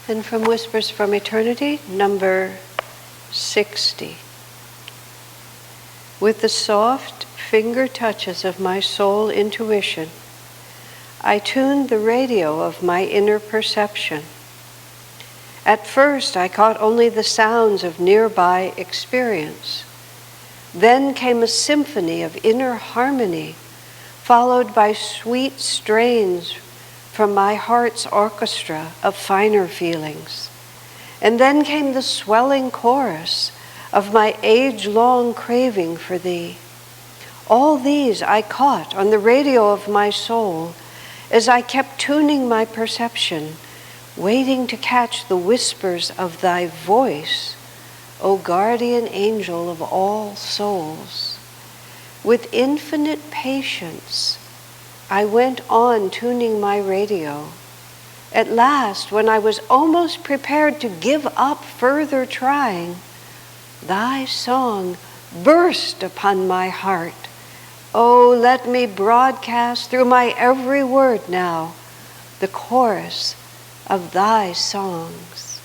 And from Whispers from Eternity, number 60. With the soft finger touches of my soul intuition, I tuned the radio of my inner perception. At first, I caught only the sounds of nearby experience. Then came a symphony of inner harmony, followed by sweet strains from my heart's orchestra of finer feelings. And then came the swelling chorus of my age-long craving for thee. All these I caught on the radio of my soul as I kept tuning my perception, waiting to catch the whispers of thy voice, O guardian angel of all souls. With infinite patience, I went on tuning my radio. At last, when I was almost prepared to give up further trying, thy song burst upon my heart. Oh, let me broadcast through my every word now the chorus of thy songs.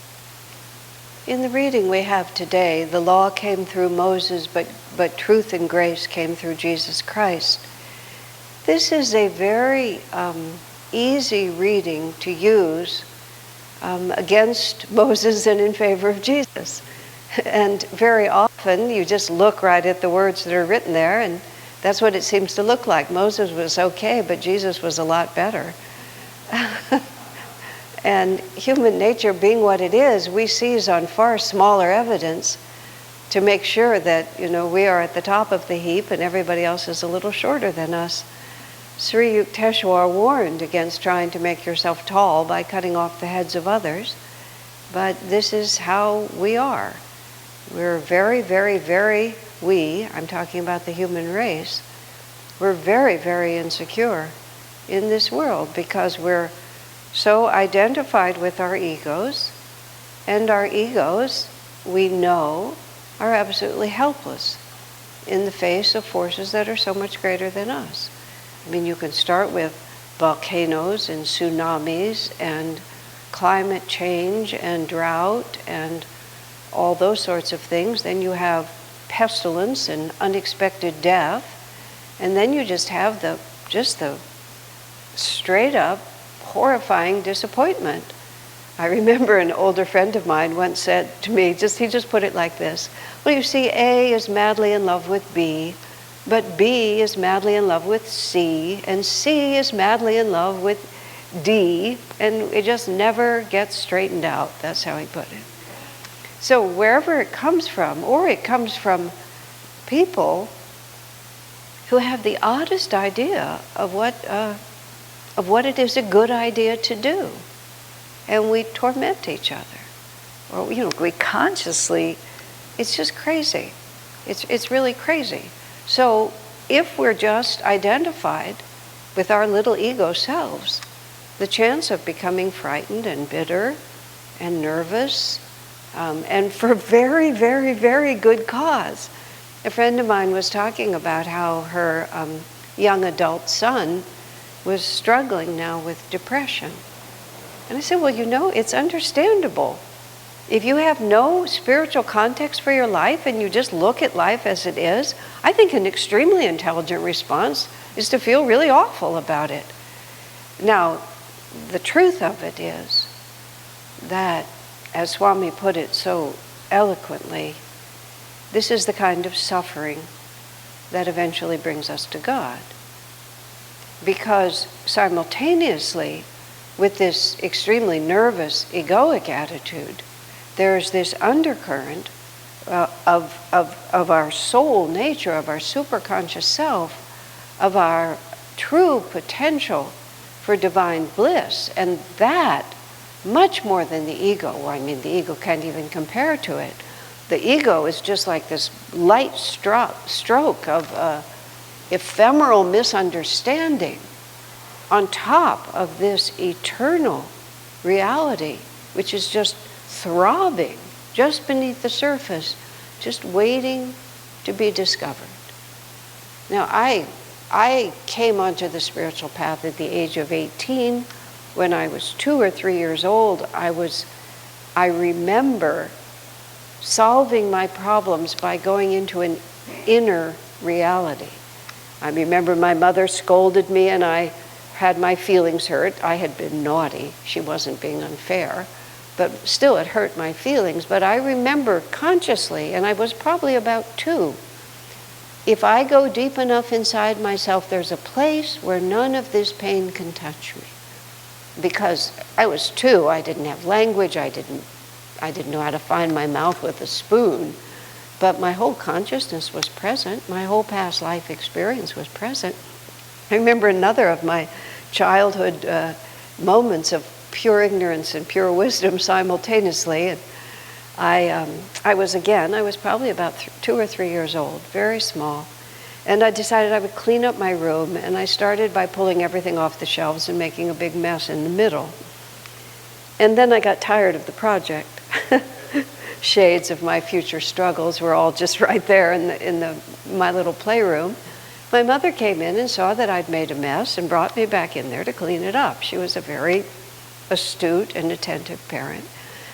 In the reading we have today, the law came through Moses, but truth and grace came through Jesus Christ. This is a very easy reading to use against Moses and in favor of Jesus. And very often you just look right at the words that are written there, and that's what it seems to look like. Moses was okay, but Jesus was a lot better. And human nature being what it is, we seize on far smaller evidence to make sure that, we are at the top of the heap and everybody else is a little shorter than us. Sri Yukteswar warned against trying to make yourself tall by cutting off the heads of others, but this is how we are. We're very, very, very, I'm talking about the human race, we're very, very insecure in this world because we're so identified with our egos, and our egos, we know, are absolutely helpless in the face of forces that are so much greater than us. I mean, you can start with volcanoes and tsunamis and climate change and drought and all those sorts of things. Then you have pestilence and unexpected death. And then you just have the straight up horrifying disappointment. I remember an older friend of mine once said to me, he just put it like this: well, you see, A is madly in love with B, but B is madly in love with C, and C is madly in love with D, and it just never gets straightened out. That's how he put it. So wherever it comes from, or it comes from people who have the oddest idea of what it is a good idea to do, and we torment each other, or we consciously. It's just crazy. It's really crazy. So if we're just identified with our little ego selves, the chance of becoming frightened and bitter and nervous, and for very, very, very good cause. A friend of mine was talking about how her young adult son was struggling now with depression. And I said, well, it's understandable. If you have no spiritual context for your life and you just look at life as it is, I think an extremely intelligent response is to feel really awful about it. Now, the truth of it is that, as Swami put it so eloquently, this is the kind of suffering that eventually brings us to God. Because simultaneously with this extremely nervous, egoic attitude, there's this undercurrent of our soul nature, of our superconscious self, of our true potential for divine bliss. And that, much more than the ego, the ego can't even compare to it. The ego is just like this light stroke of ephemeral misunderstanding on top of this eternal reality, which is just throbbing just beneath the surface, just waiting to be discovered. Now, I came onto the spiritual path at the age of 18. When I was 2 or 3 years old, I was I remember solving my problems by going into an inner reality. I remember my mother scolded me and I had my feelings hurt. I had been naughty. She wasn't being unfair. But still, it hurt my feelings. But I remember consciously, and I was probably about 2, if I go deep enough inside myself, there's a place where none of this pain can touch me. Because I was 2, I didn't have language, I didn't know how to find my mouth with a spoon. But my whole consciousness was present. My whole past life experience was present. I remember another of my childhood moments of pure ignorance and pure wisdom simultaneously. And I was probably about 2 or 3 years old, very small. And I decided I would clean up my room, and I started by pulling everything off the shelves and making a big mess in the middle. And then I got tired of the project. Shades of my future struggles were all just right there in my little playroom. My mother came in and saw that I'd made a mess and brought me back in there to clean it up. She was a very astute and attentive parent.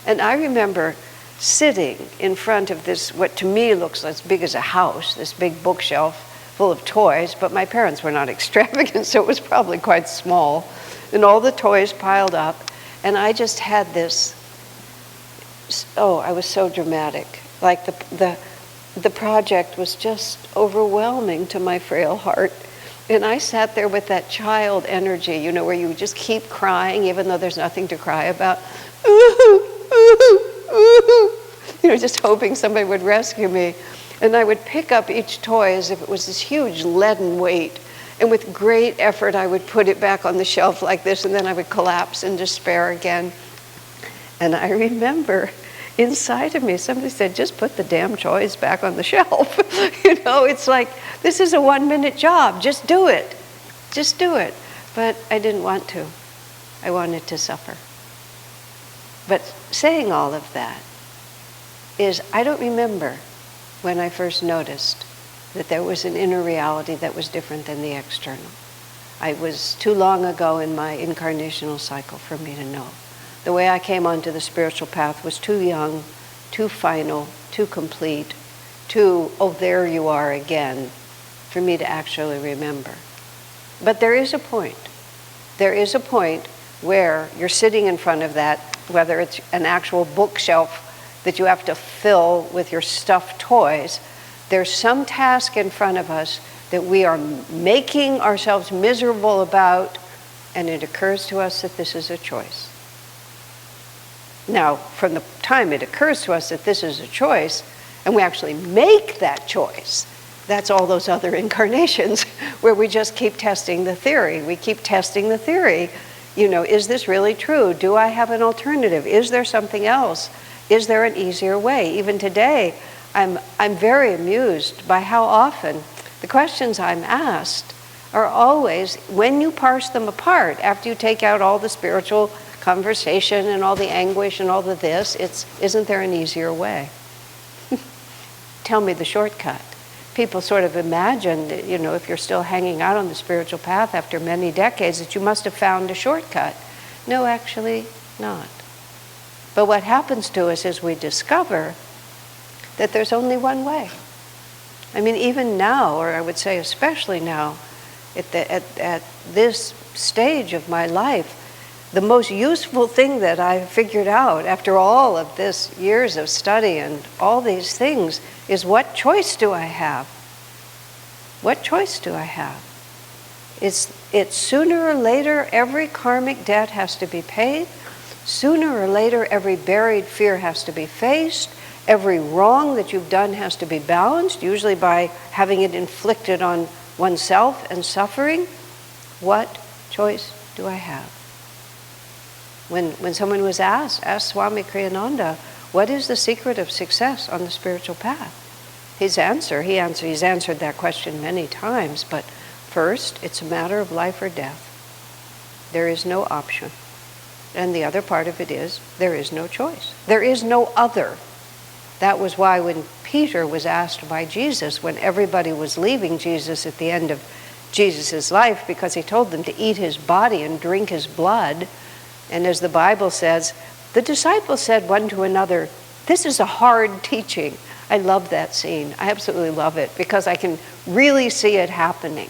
And I remember sitting in front of this, what to me looks as big as a house, this big bookshelf full of toys, but my parents were not extravagant, so it was probably quite small. And all the toys piled up, and I just had this, I was so dramatic. Like the project was just overwhelming to my frail heart. And I sat there with that child energy, where you just keep crying even though there's nothing to cry about. Just hoping somebody would rescue me. And I would pick up each toy as if it was this huge leaden weight. And with great effort, I would put it back on the shelf like this, and then I would collapse in despair again. And I remember inside of me, somebody said, just put the damn toys back on the shelf. It's like, this is a 1-minute job. Just do it. Just do it. But I didn't want to. I wanted to suffer. But saying all of that is, I don't remember when I first noticed that there was an inner reality that was different than the external. I was too long ago in my incarnational cycle for me to know. The way I came onto the spiritual path was too young, too final, too complete, too, there you are again, for me to actually remember. But there is a point. There is a point where you're sitting in front of that, whether it's an actual bookshelf that you have to fill with your stuffed toys, there's some task in front of us that we are making ourselves miserable about, and it occurs to us that this is a choice. Now, from the time it occurs to us that this is a choice, and we actually make that choice, that's all those other incarnations where we just keep testing the theory. We keep testing the theory. Is this really true? Do I have an alternative? Is there something else? Is there an easier way? Even today, I'm very amused by how often the questions I'm asked are always, when you parse them apart, after you take out all the spiritual conversation and all the anguish and all the this, isn't there an easier way? Tell me the shortcut. People sort of imagine that, if you're still hanging out on the spiritual path after many decades, that you must have found a shortcut. No, actually not. But what happens to us is we discover that there's only one way. I mean, even now, or I would say especially now, at this stage of my life, the most useful thing that I've figured out after all of this years of study and all these things is, what choice do I have? What choice do I have? It's sooner or later, every karmic debt has to be paid. Sooner or later, every buried fear has to be faced. Every wrong that you've done has to be balanced, usually by having it inflicted on oneself and suffering. What choice do I have? When someone was asked Swami Kriyananda, what is the secret of success on the spiritual path? He's answered that question many times, but first, it's a matter of life or death. There is no option. And the other part of it is, there is no choice. There is no other. That was why when Peter was asked by Jesus, when everybody was leaving Jesus at the end of Jesus' life, because he told them to eat his body and drink his blood, and as the Bible says, The disciples said one to another, "This is a hard teaching." I love that scene. I absolutely love it because I can really see it happening.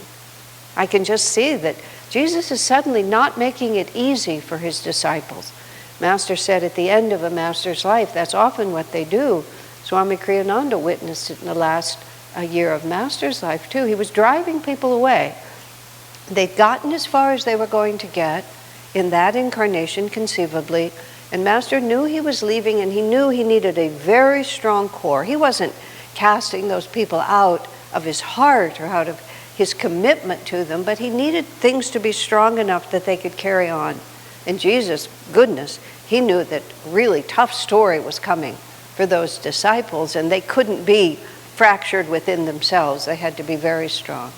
I can just see that Jesus is suddenly not making it easy for his disciples. Master said at the end of a master's life, that's often what they do. Swami Kriyananda witnessed it in the last year of Master's life too. He was driving people away. They'd gotten as far as they were going to get in that incarnation, conceivably, and Master knew he was leaving, and he knew he needed a very strong core. He wasn't casting those people out of his heart or out of his commitment to them, but he needed things to be strong enough that they could carry on. And Jesus, goodness, he knew that really tough story was coming for those disciples, and they couldn't be fractured within themselves. They had to be very strong.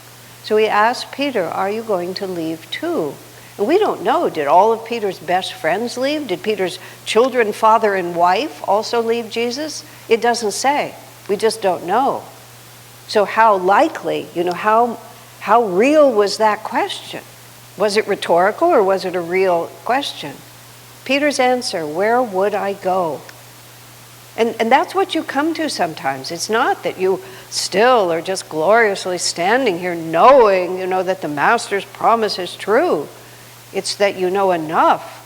So he asked Peter, "Are you going to leave too?" And we don't know, did all of Peter's best friends leave? Did Peter's children, father and wife also leave Jesus? It doesn't say. We just don't know. So how likely, how real was that question? Was it rhetorical or was it a real question? Peter's answer, "Where would I go?" And that's what you come to sometimes. It's not that you still are just gloriously standing here knowing, that the Master's promise is true. It's that you know enough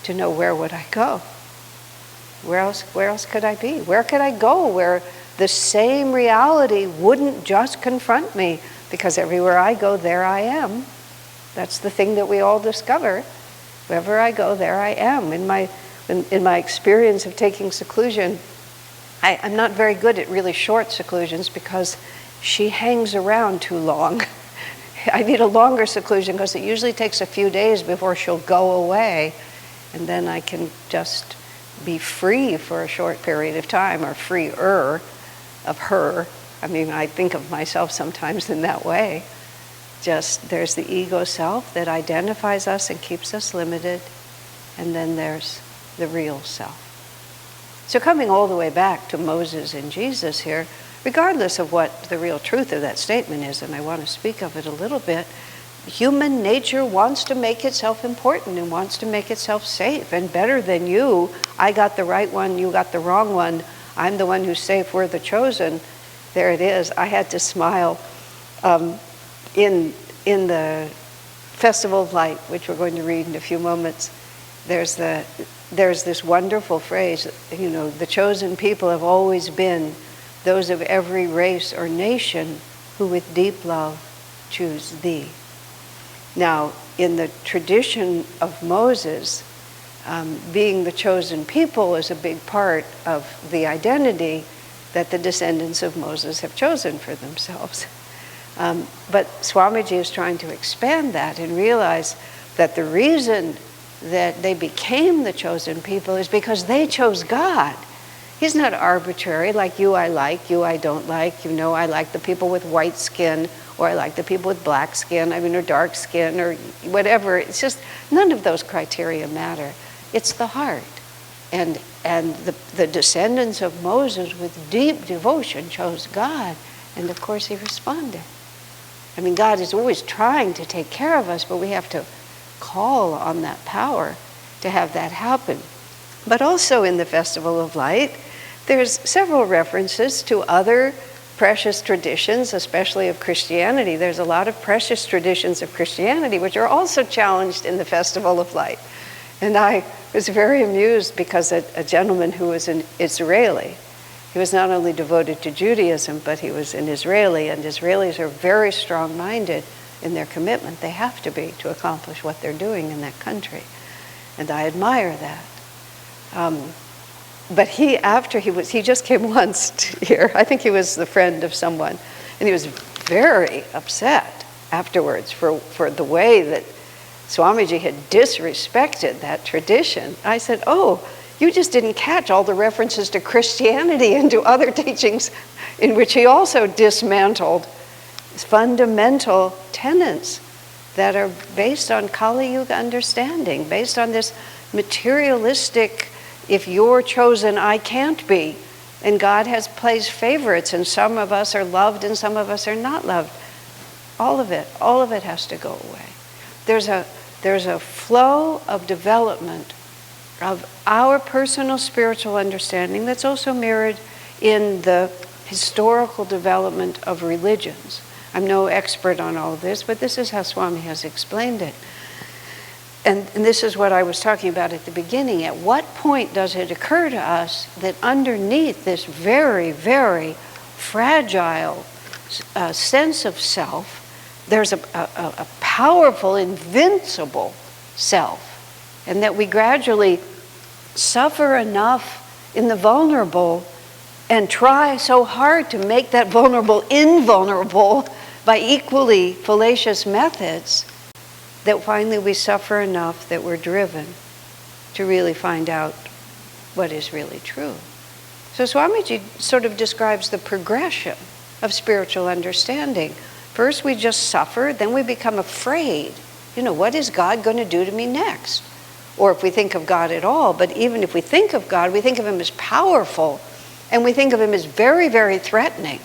to know, where would I go? Where else could I be? Where could I go where the same reality wouldn't just confront me? Because everywhere I go, there I am. That's the thing that we all discover. Wherever I go, there I am. In my experience of taking seclusion, I'm not very good at really short seclusions because she hangs around too long. I need a longer seclusion because it usually takes a few days before she'll go away, and then I can just be free for a short period of time, or freer of her. I mean, I think of myself sometimes in that way. Just there's the ego self that identifies us and keeps us limited, and then there's the real self. So coming all the way back to Moses and Jesus here, regardless of what the real truth of that statement is, and I want to speak of it a little bit, human nature wants to make itself important and wants to make itself safe and better than you. I got the right one, you got the wrong one. I'm the one who's safe, we're the chosen. There it is. I had to smile. In the Festival of Light, which we're going to read in a few moments, there's this wonderful phrase, the chosen people have always been those of every race or nation who with deep love choose thee. Now, in the tradition of Moses, being the chosen people is a big part of the identity that the descendants of Moses have chosen for themselves. But Swamiji is trying to expand that and realize that the reason that they became the chosen people is because they chose God. He's not arbitrary, like you I like, you I don't like. I like the people with white skin, or I like the people with black skin, or dark skin, or whatever. It's just, none of those criteria matter. It's the heart. And the descendants of Moses with deep devotion chose God, and of course he responded. I mean, God is always trying to take care of us, but we have to call on that power to have that happen. But also in the Festival of Light, there's several references to other precious traditions, especially of Christianity. There's a lot of precious traditions of Christianity which are also challenged in the Festival of Light. And I was very amused because a gentleman who was an Israeli, he was not only devoted to Judaism, but he was an Israeli, and Israelis are very strong-minded in their commitment. They have to be to accomplish what they're doing in that country. And I admire that. But he just came once here. I think he was the friend of someone. And he was very upset afterwards for the way that Swamiji had disrespected that tradition. I said, "Oh, you just didn't catch all the references to Christianity and to other teachings in which he also dismantled fundamental tenets that are based on Kali Yuga understanding, based on this materialistic, if you're chosen, I can't be. And God has placed favorites, and some of us are loved and some of us are not loved. All of it has to go away. There's a flow of development of our personal spiritual understanding that's also mirrored in the historical development of religions. I'm no expert on all of this, but this is how Swami has explained it. And this is what I was talking about at the beginning. At what point does it occur to us that underneath this very, very fragile sense of self, there's a powerful, invincible self, and that we gradually suffer enough in the vulnerable and try so hard to make that vulnerable invulnerable by equally fallacious methods that finally we suffer enough that we're driven to really find out what is really true. So Swamiji sort of describes the progression of spiritual understanding. First we just suffer, then we become afraid. What is God going to do to me next? Or if we think of God at all, but even if we think of God, we think of him as powerful, and we think of him as very, very threatening.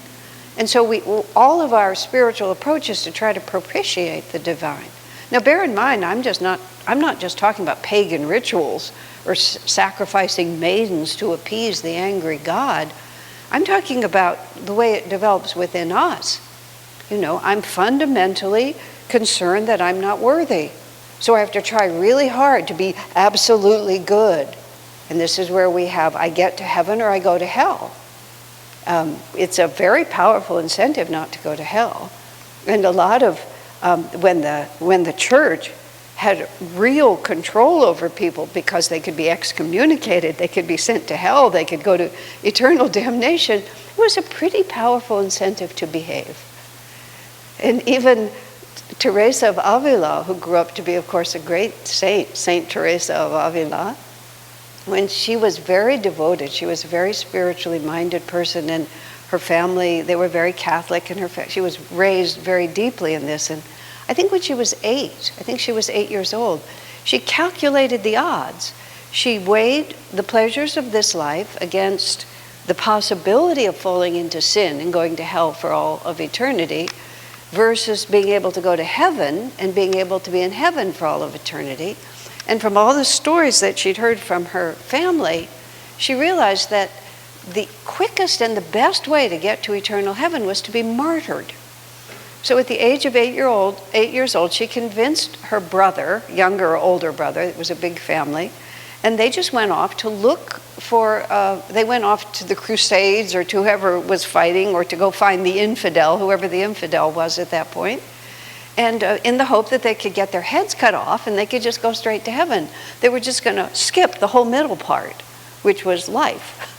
And so all of our spiritual approach is to try to propitiate the divine. Now bear in mind, I'm not just talking about pagan rituals or sacrificing maidens to appease the angry God. I'm talking about the way it develops within us. I'm fundamentally concerned that I'm not worthy. So I have to try really hard to be absolutely good. And this is where I get to heaven or I go to hell. It's a very powerful incentive not to go to hell. And a lot of, when the church had real control over people because they could be excommunicated, they could be sent to hell, they could go to eternal damnation, it was a pretty powerful incentive to behave. And even Teresa of Avila, who grew up to be, of course, a great saint, Saint Teresa of Avila, when she was very devoted, she was a very spiritually minded person, and her family, they were very Catholic, and she was raised very deeply in this. And I think when she was 8 years old, she calculated the odds. She weighed the pleasures of this life against the possibility of falling into sin and going to hell for all of eternity, versus being able to go to heaven and being able to be in heaven for all of eternity. And from all the stories that she'd heard from her family, she realized that the quickest and the best way to get to eternal heaven was to be martyred. So at the age of 8 years old, she convinced her brother, younger or older brother, it was a big family, and they just went off to look for, they went off to the Crusades or to whoever was fighting, or to go find the infidel, whoever the infidel was at that point, and in the hope that they could get their heads cut off and they could just go straight to heaven. They were just going to skip the whole middle part, which was life.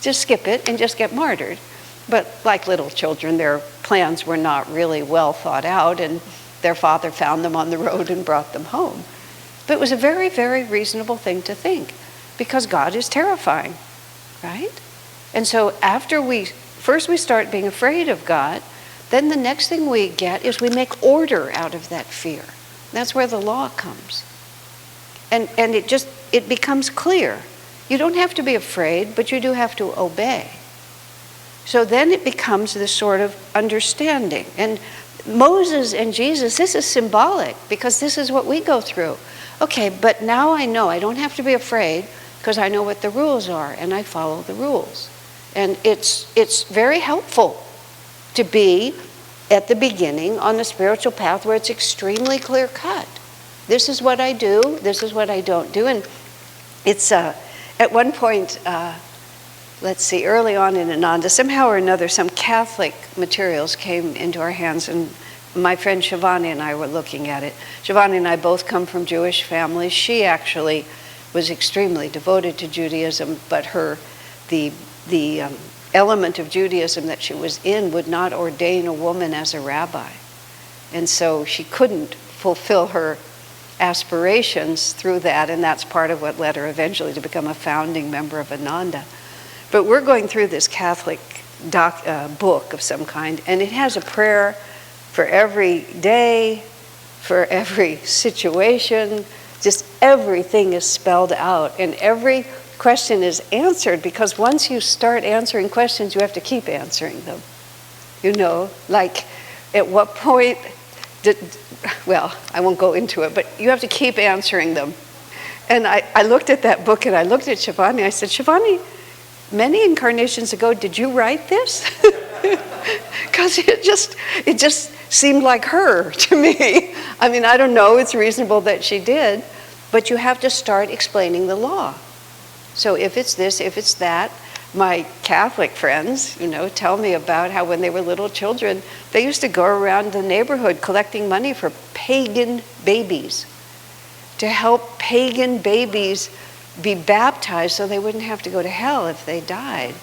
Just skip it and just get martyred. But like little children, their plans were not really well thought out, and their father found them on the road and brought them home. But it was a very, very reasonable thing to think, because God is terrifying, right? And so after we start being afraid of God, then the next thing we get is we make order out of that fear. That's where the law comes. And it becomes clear. You don't have to be afraid, but you do have to obey. So then it becomes this sort of understanding. And Moses and Jesus, this is symbolic, because this is what we go through. Okay, but now I know I don't have to be afraid, because I know what the rules are, and I follow the rules. And it's very helpful to be at the beginning on the spiritual path where it's extremely clear cut. This is what I do, this is what I don't do. And it's at one point, early on in Ananda, somehow or another, some Catholic materials came into our hands, and my friend Shivani and I were looking at it. Shivani and I both come from Jewish families. She actually was extremely devoted to Judaism, but the element of Judaism that she was in would not ordain a woman as a rabbi. And so she couldn't fulfill her aspirations through that, and that's part of what led her eventually to become a founding member of Ananda. But we're going through this Catholic book of some kind, and it has a prayer for every day, for every situation. Just everything is spelled out, and every question is answered, because once you start answering questions, you have to keep answering them. Like at what point I won't go into it, but you have to keep answering them. And I looked at that book and I looked at Shivani. I said, Shivani, many incarnations ago, did you write this? Because it just seemed like her to me. I mean, I don't know, it's reasonable that she did, but you have to start explaining the law. So if it's this, if it's that, my Catholic friends, tell me about how when they were little children, they used to go around the neighborhood collecting money for pagan babies, to help pagan babies be baptized so they wouldn't have to go to hell if they died.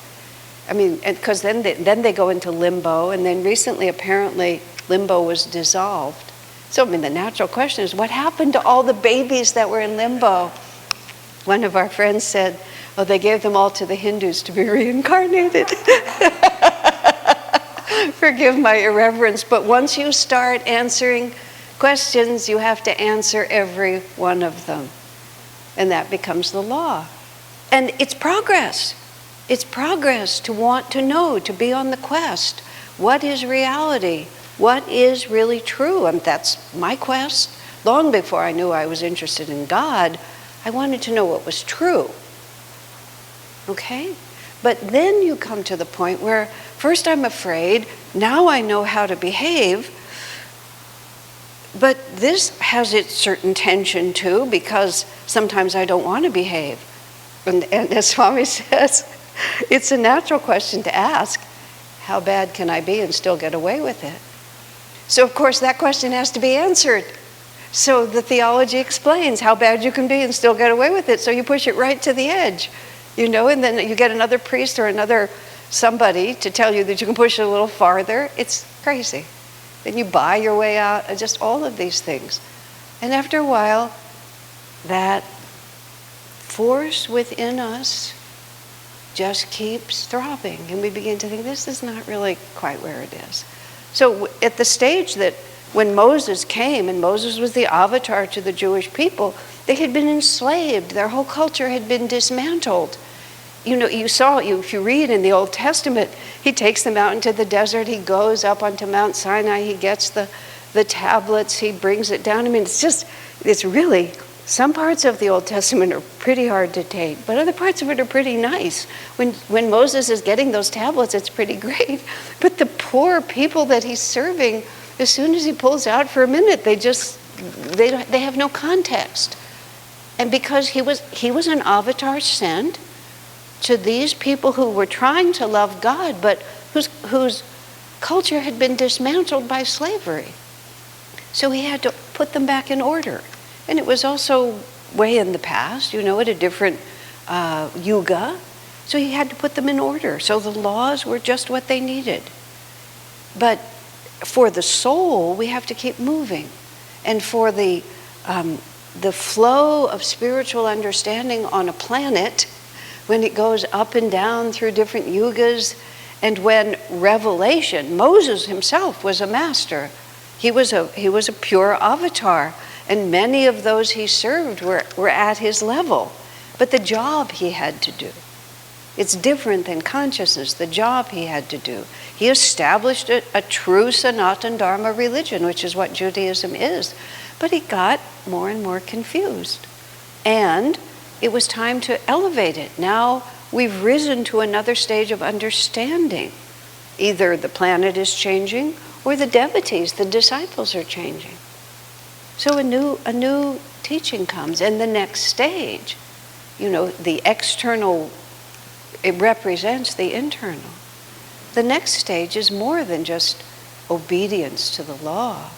I mean, because then they go into limbo, and then recently apparently limbo was dissolved. So, I mean, the natural question is, what happened to all the babies that were in limbo? One of our friends said, oh, they gave them all to the Hindus to be reincarnated. Forgive my irreverence, but once you start answering questions, you have to answer every one of them. And that becomes the law. And it's progress. It's progress to want to know, to be on the quest. What is reality? What is really true? And that's my quest. Long before I knew I was interested in God, I wanted to know what was true. Okay? But then you come to the point where first I'm afraid, now I know how to behave, but this has its certain tension too, because sometimes I don't want to behave. And as Swami says, it's a natural question to ask, how bad can I be and still get away with it? So of course that question has to be answered. So the theology explains how bad you can be and still get away with it. So you push it right to the edge, and then you get another priest or another somebody to tell you that you can push it a little farther. It's crazy. Then you buy your way out, and just all of these things. And after a while, that force within us just keeps throbbing, and we begin to think, this is not really quite where it is. So at the stage that when Moses came, and Moses was the avatar to the Jewish people, they had been enslaved. Their whole culture had been dismantled. If you read in the Old Testament, he takes them out into the desert, he goes up onto Mount Sinai, he gets the tablets, he brings it down. I mean, it's really, some parts of the Old Testament are pretty hard to take, but other parts of it are pretty nice. When Moses is getting those tablets, it's pretty great. But the poor people that he's serving, as soon as he pulls out for a minute, they have no context. And because he was an avatar sent to these people who were trying to love God, but whose culture had been dismantled by slavery. So he had to put them back in order. And it was also way in the past, at a different yuga. So he had to put them in order. So the laws were just what they needed. But for the soul, we have to keep moving. And for the flow of spiritual understanding on a planet, when it goes up and down through different yugas, and when revelation, Moses himself was a master. He was a pure avatar, and many of those he served were at his level. But the job he had to do, it's different than consciousness, the job he had to do. He established a true Sanatana Dharma religion, which is what Judaism is. But he got more and more confused. And it was time to elevate it. Now we've risen to another stage of understanding. Either the planet is changing or the devotees, the disciples, are changing. So a new teaching comes. And the next stage, the external, it represents the internal. The next stage is more than just obedience to the law.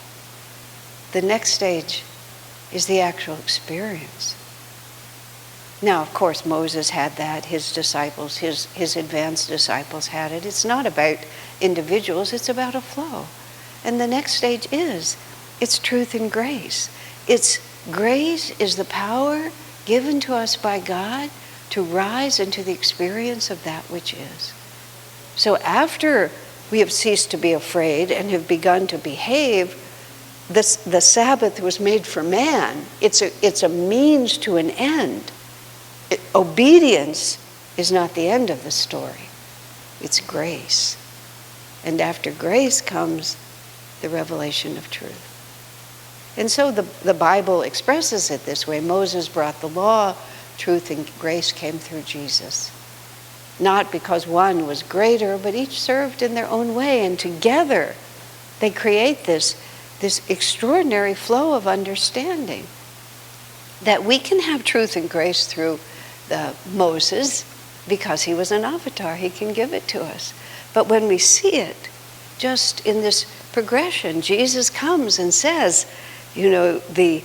The next stage is the actual experience. Now, of course, Moses had that, his disciples, his advanced disciples had it. It's not about individuals, it's about a flow. And the next stage it's truth and grace. Grace is the power given to us by God to rise into the experience of that which is. So after we have ceased to be afraid and have begun to behave, the Sabbath was made for man. It's a means to an end. Obedience is not the end of the story. It's grace. And after grace comes the revelation of truth. And so the Bible expresses it this way. Moses brought the law, truth and grace came through Jesus. Not because one was greater, but each served in their own way, and together they create this extraordinary flow of understanding that we can have truth and grace through Moses because he was an avatar. He can give it to us. But when we see it just in this progression, Jesus comes and says, the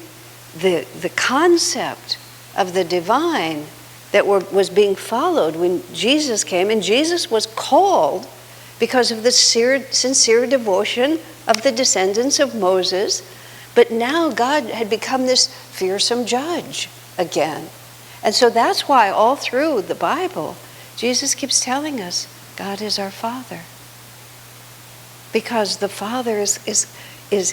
concept of the divine that was being followed when Jesus came, and Jesus was called because of the sincere devotion of the descendants of Moses. But now God had become this fearsome judge again. And so that's why all through the Bible, Jesus keeps telling us, God is our Father. Because the Father is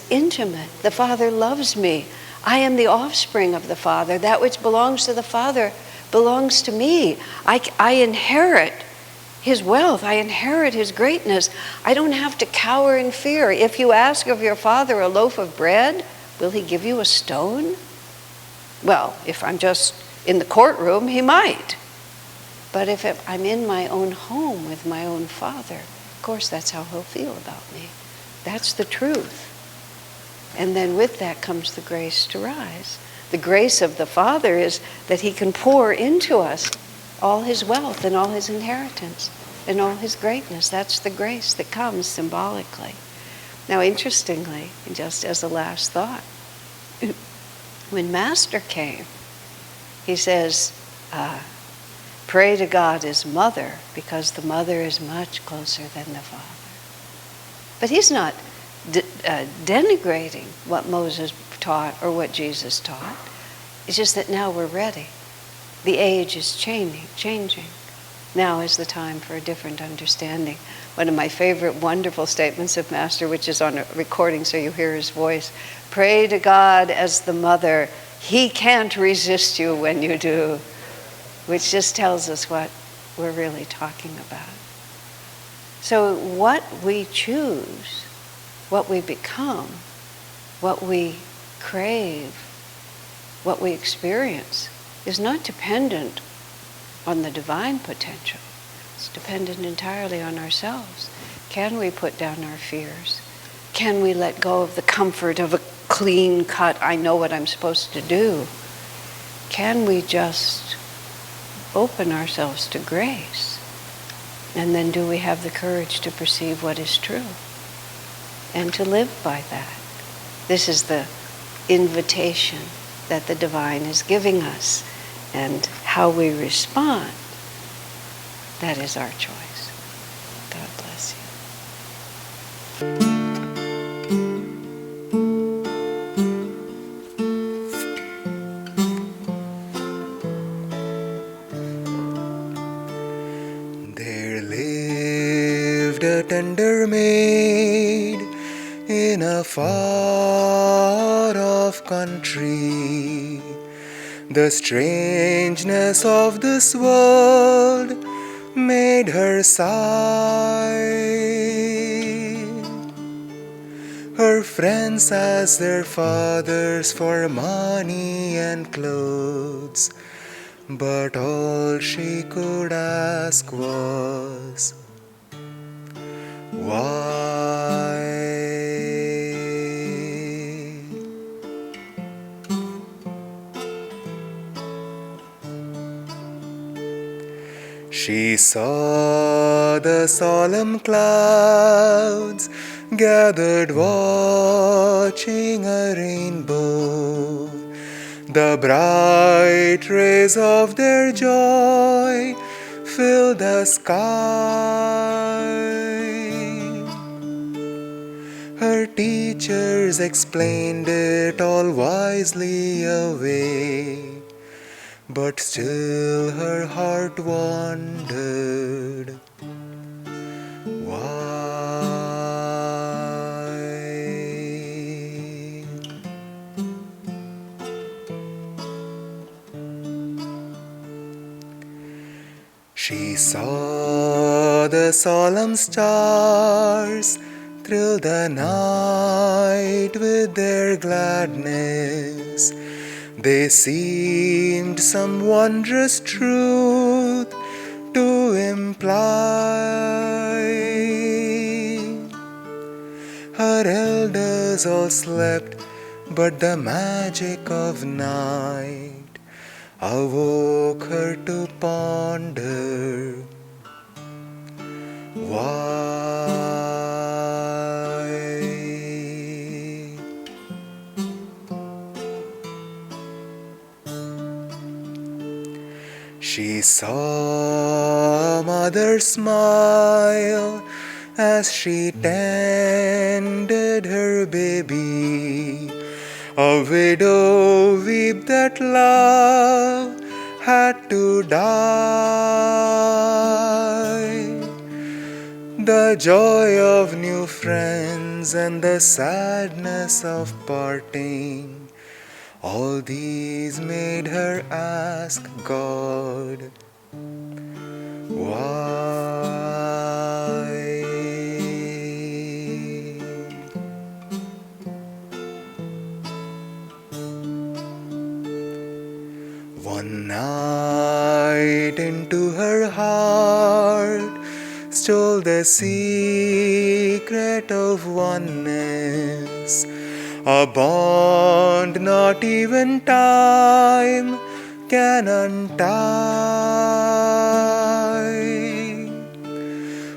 intimate. The Father loves me. I am the offspring of the Father. That which belongs to the Father belongs to me. I inherit His wealth. I inherit His greatness. I don't have to cower in fear. If you ask of your Father a loaf of bread, will He give you a stone? Well, if I'm just in the courtroom, He might. But if I'm in my own home with my own Father, of course that's how He'll feel about me. That's the truth. And then with that comes the grace to rise. The grace of the Father is that He can pour into us all His wealth and all His inheritance and all His greatness. That's the grace that comes symbolically. Now, interestingly, just as a last thought, when Master came, he says, pray to God His mother, because the mother is much closer than the Father. But he's not denigrating what Moses taught or what Jesus taught. It's just that now we're ready. The age is changing. Now is the time for a different understanding. One of my favorite wonderful statements of Master, which is on a recording so you hear his voice, pray to God as the mother. He can't resist you when you do. Which just tells us what we're really talking about. So what we choose, what we become, what we crave, what we experience is not dependent on the divine potential. It's dependent entirely on ourselves. Can we put down our fears? Can we let go of the comfort of a clean cut, I know what I'm supposed to do? Can we just open ourselves to grace? And then do we have the courage to perceive what is true and to live by that? This is the invitation that the divine is giving us, and how we respond, that is our choice. God bless you. There lived a tender maid in a far-off country. The strangeness of this world made her sigh. Her friends asked their fathers for money and clothes, but all she could ask was, why? She saw the solemn clouds gathered watching a rainbow. The bright rays of their joy filled the sky. Her teachers explained it all wisely away, but still her heart wondered, why? She saw the solemn stars thrill the night with their gladness. They seemed some wondrous truth to imply. Her elders all slept, but the magic of night awoke her to ponder why. She saw Mother smile as she tended her baby, a widow weep that love had to die. The joy of new friends and the sadness of parting, all these made her ask God, why? One night into her heart stole the secret of oneness, a bond not even time can untie.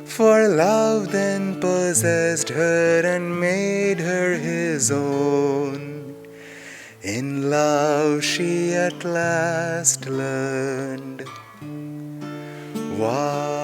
For love then possessed her and made her his own. In love she at last learned why.